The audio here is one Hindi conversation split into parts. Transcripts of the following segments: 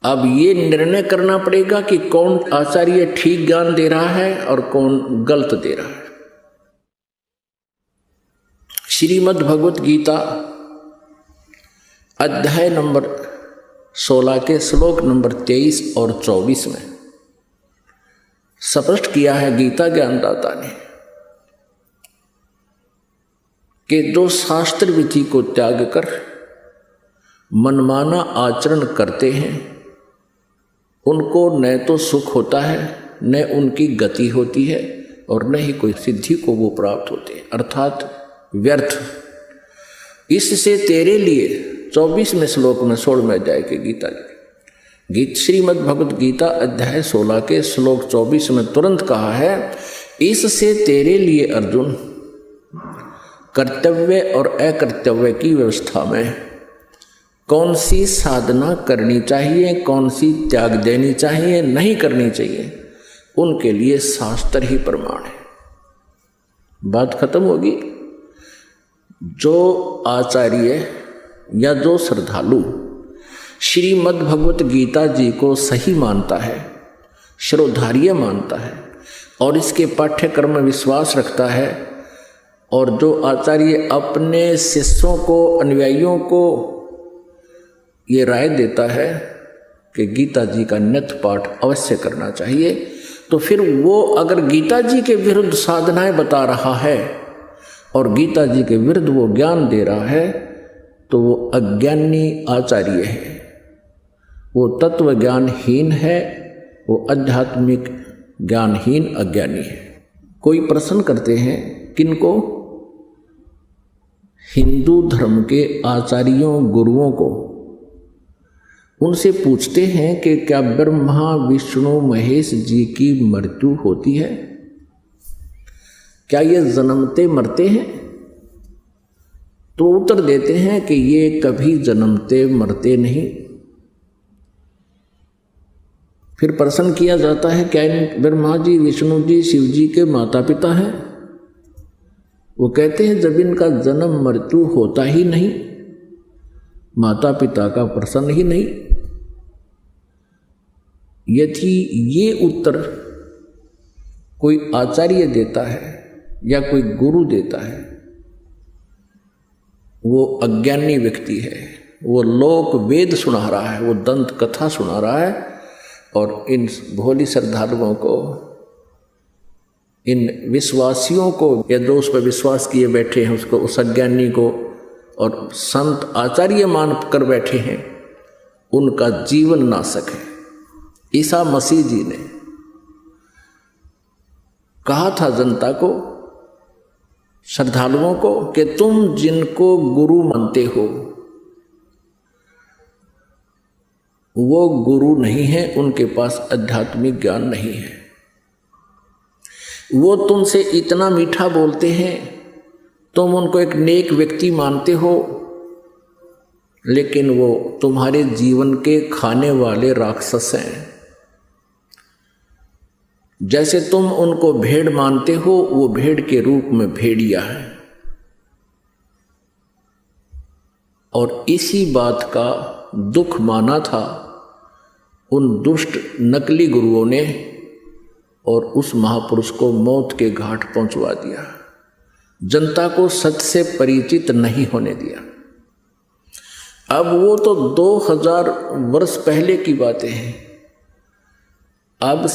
अब ये निर्णय करना पड़ेगा कि कौन आचार्य ठीक ज्ञान दे रहा है और कौन गलत दे रहा है। श्रीमद् भगवत गीता अध्याय नंबर 16 के श्लोक नंबर 23 और 24 में स्पष्ट किया है गीता ज्ञानदाता ने कि जो शास्त्र विधि को त्याग कर मनमाना आचरण करते हैं उनको न तो सुख होता है, न उनकी गति होती है और न ही कोई सिद्धि को वो प्राप्त होते हैं, अर्थात व्यर्थ। इससे तेरे लिए 24वें श्लोक में 16वें अध्याय के गीता श्रीमद् भगवत गीता अध्याय 16 के श्लोक 24 में तुरंत कहा है, इससे तेरे लिए अर्जुन कर्तव्य और अकर्तव्य की व्यवस्था में कौन सी साधना करनी चाहिए, कौन सी त्याग देनी चाहिए, नहीं करनी चाहिए, उनके लिए शास्त्र ही प्रमाण है। बात खत्म होगी। जो आचार्य या जो श्रद्धालु श्रीमद् भगवत गीता जी को सही मानता है, श्रोधार्य मानता है और इसके पाठ्यक्रम में विश्वास रखता है, और जो आचार्य अपने शिष्यों को, अनुयायियों को ये राय देता है कि गीता जी का नित्य पाठ अवश्य करना चाहिए, तो फिर वो अगर गीता जी के विरुद्ध साधनाएं बता रहा है और गीता जी के विरुद्ध वो ज्ञान दे रहा है तो वो अज्ञानी आचार्य है, वो तत्व ज्ञानहीन है, वो आध्यात्मिक ज्ञानहीन अज्ञानी है। कोई प्रश्न करते हैं किनको? हिंदू धर्म के आचार्यों गुरुओं को। उनसे पूछते हैं कि क्या ब्रह्मा विष्णु महेश जी की मृत्यु होती है? क्या ये जन्मते मरते हैं? तो उत्तर देते हैं कि ये कभी जन्मते मरते नहीं। फिर प्रश्न किया जाता है क्या ब्रह्मा जी, विष्णु जी, शिव जी के माता पिता हैं? वो कहते हैं जब इनका जन्म मृत्यु होता ही नहीं, माता पिता का प्रश्न ही नहीं। यदि ये उत्तर कोई आचार्य देता है या कोई गुरु देता है, वो अज्ञानी व्यक्ति है, वो लोक वेद सुना रहा है, वो दंत कथा सुना रहा है और इन भोली श्रद्धालुओं को, इन विश्वासियों को, या जो उस पर विश्वास किए बैठे हैं उसको, उस अज्ञानी को और संत आचार्य मान कर बैठे हैं, उनका जीवन नाशक है। ईसा मसीह जी ने कहा था जनता को, श्रद्धालुओं को, कि तुम जिनको गुरु मानते हो वो गुरु नहीं है, उनके पास आध्यात्मिक ज्ञान नहीं है। वो तुमसे इतना मीठा बोलते हैं, तुम उनको एक नेक व्यक्ति मानते हो, लेकिन वो तुम्हारे जीवन के खाने वाले राक्षस हैं। जैसे तुम उनको भेड़ मानते हो, वो भेड़ के रूप में भेड़िया है। और इसी बात का दुख माना था उन दुष्ट नकली गुरुओं ने और उस महापुरुष को मौत के घाट पहुंचवा दिया, जनता को सत्य से परिचित नहीं होने दिया। अब वो तो 2000 वर्ष पहले की बातें हैं। अब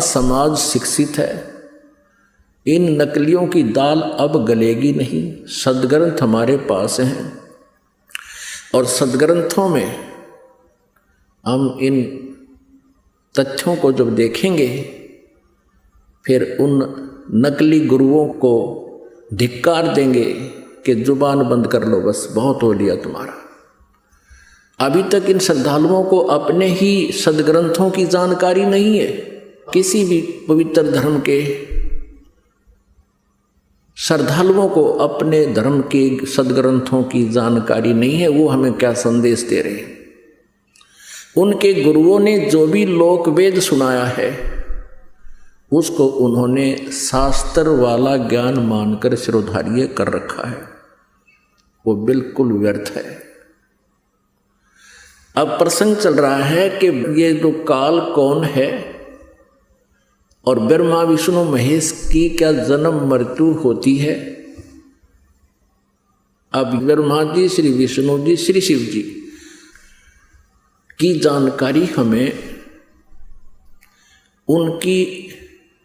समाज शिक्षित है, इन नकलियों की दाल अब गलेगी नहीं। सदग्रंथ हमारे पास हैं और सदग्रंथों में हम इन तथ्यों को जब देखेंगे फिर उन नकली गुरुओं को धिक्कार देंगे कि जुबान बंद कर लो, बस बहुत हो लिया तुम्हारा। अभी तक इन श्रद्धालुओं को अपने ही सदग्रंथों की जानकारी नहीं है। किसी भी पवित्र धर्म के श्रद्धालुओं को अपने धर्म के सदग्रंथों की जानकारी नहीं है। वो हमें क्या संदेश दे रहे हैं? उनके गुरुओं ने जो भी लोक वेद सुनाया है उसको उन्होंने शास्त्र वाला ज्ञान मानकर शिरोधार्य कर रखा है। वो बिल्कुल व्यर्थ है। अब प्रसंग चल रहा है कि ये जो काल कौन है और ब्रह्मा विष्णु महेश की क्या जन्म मृत्यु होती है। अब ब्रह्मा जी, श्री विष्णु जी, श्री शिव जी की जानकारी हमें उनकी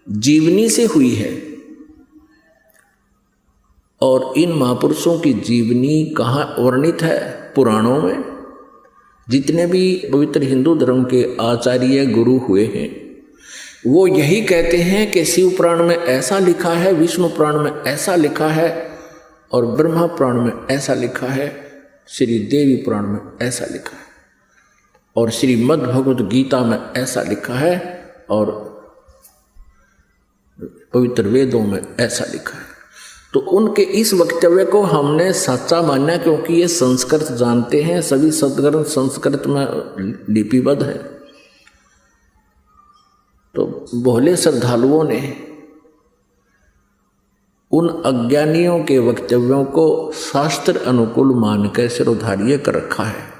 जीवनी से हुई है। और इन महापुरुषों की जीवनी कहाँ वर्णित है? पुराणों में। जितने भी पवित्र हिंदू धर्म के आचार्य गुरु हुए हैं वो यही कहते हैं कि शिव पुराण में ऐसा लिखा है, विष्णु पुराण में ऐसा लिखा है और ब्रह्मा पुराण में ऐसा लिखा है, श्री देवी पुराण में ऐसा लिखा है और श्रीमद् भगवत गीता में ऐसा लिखा है और पवित्र वेदों में ऐसा लिखा है। तो उनके इस वक्तव्य को हमने सच्चा माना, क्योंकि ये संस्कृत जानते हैं, सभी सदग्रंथ संस्कृत में लिपिबद्ध है। तो भोले श्रद्धालुओं ने उन अज्ञानियों के वक्तव्यों को शास्त्र अनुकूल मानकर सिरोधार्य कर रखा है।